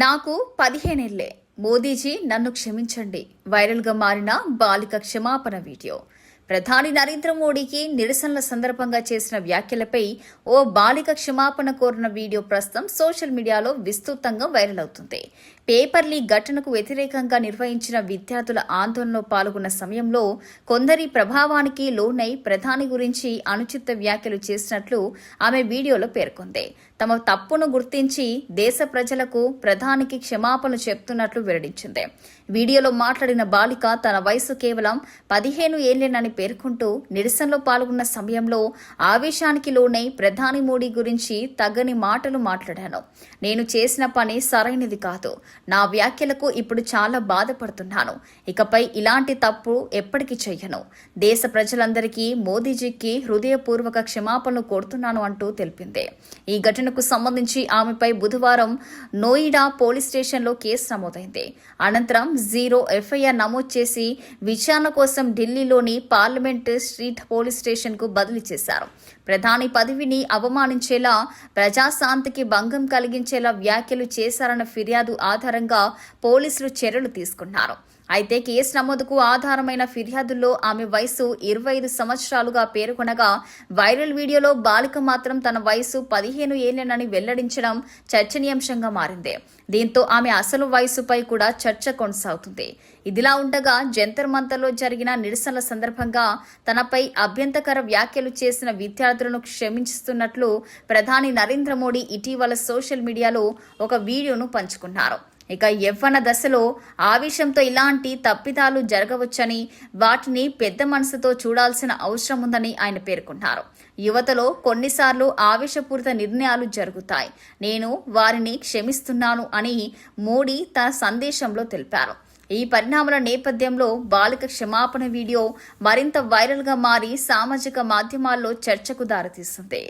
నాకు 15 ఏళ్లే. మోదీజీ నన్ను క్షమించండి. వైరల్గా మారిన బాలిక క్షమాపణ వీడియో. ప్రధాని నరేంద్ర మోడీకి నిరసనల సందర్భంగా చేసిన వ్యాఖ్యలపై ఓ బాలిక క్షమాపణ కోరిన వీడియో ప్రస్తుతం సోషల్ మీడియాలో విస్తృతంగా వైరల్ అవుతుంది. పేపర్ లీక్ ఘటనకు వ్యతిరేకంగా నిర్వహించిన విద్యార్థుల ఆందోళనలో పాల్గొన్న సమయంలో కొందరి ప్రభావానికి లోనై ప్రధాని గురించి అనుచిత వ్యాఖ్యలు చేసినట్లు ఆమె వీడియోలో పేర్కొంది. తమ తప్పును గుర్తించి దేశ ప్రజలకు ప్రధానికి క్షమాపణలు చెప్తున్నట్లు వెల్లడించింది. వీడియోలో మాట్లాడిన బాలిక తన వయసు కేవలం 15 ఏళ్లేనని పేర్కొంటూ నిరసనలో పాల్గొన్న సమయంలో ఆవేశానికి లోనై ప్రధాని మోడీ గురించి తగని మాటలు మాట్లాడాను. నేను చేసిన పని సరైనది కాదు. నా వ్యాఖ్యలకు ఇప్పుడు చాలా బాధపడుతున్నాను. ఇకపై ఇలాంటి తప్పు ఎప్పటికీ చెయ్యను. దేశ ప్రజలందరికీ మోదీజీకి హృదయపూర్వక క్షమాపణలు కోరుతున్నాను అంటూ తెలిపింది. ఈ ఘటనకు సంబంధించి ఆమెపై బుధవారం నోయిడా పోలీస్ స్టేషన్లో కేసు నమోదైంది. అనంతరం 0 ఎఫ్ఐఆర్ నమోదు చేసి విచారణ కోసం ఢిల్లీలోని పార్లమెంట్ స్ట్రీట్ పోలీస్ స్టేషన్కు బదిలీ చేశారు. ప్రధాని పదవిని అవమానించేలా, ప్రజాశాంతికి భంగం కలిగించేలా వ్యాఖ్యలు చేశారన్న ఫిర్యాదు ఆధారంగా పోలీసులు చర్యలు తీసుకున్నారు. అయితే కేసు నమోదుకు ఆధారమైన ఫిర్యాదుల్లో ఆమె వయసు 25 సంవత్సరాలుగా పేర్కొనగా, వైరల్ వీడియోలో బాలిక మాత్రం తన వయసు 15 ఏళ్లేనని వెల్లడించడం చర్చనీయాంశంగా మారింది. దీంతో ఆమె అసలు వయసుపై కూడా చర్చ కొనసాగుతుంది. ఇదిలా ఉండగా జంతర్ మంతర్లో జరిగిన నిరసనల సందర్భంగా తనపై అభ్యంతరకర వ్యాఖ్యలు చేసిన విద్యార్థులను క్షమిస్తున్నట్లు ప్రధాని నరేంద్ర మోడీ ఇటీవల సోషల్ మీడియాలో ఒక వీడియోను పంచుకున్నారు. ఇక యవ్వన దశలో ఆవేశంతో ఇలాంటి తప్పిదాలు జరగవచ్చని, వాటిని పెద్ద మనసుతో చూడాల్సిన అవసరం ఉందని ఆయన పేర్కొన్నారు. యువతలో కొన్నిసార్లు ఆవేశపూరిత నిర్ణయాలు జరుగుతాయి. నేను వారిని క్షమిస్తున్నాను అని మోడీ తన సందేశంలో తెలిపారు. ఈ పరిణామాల నేపథ్యంలో బాలిక క్షమాపణ వీడియో మరింత వైరల్గా మారి సామాజిక మాధ్యమాల్లో చర్చకు దారితీస్తుంది.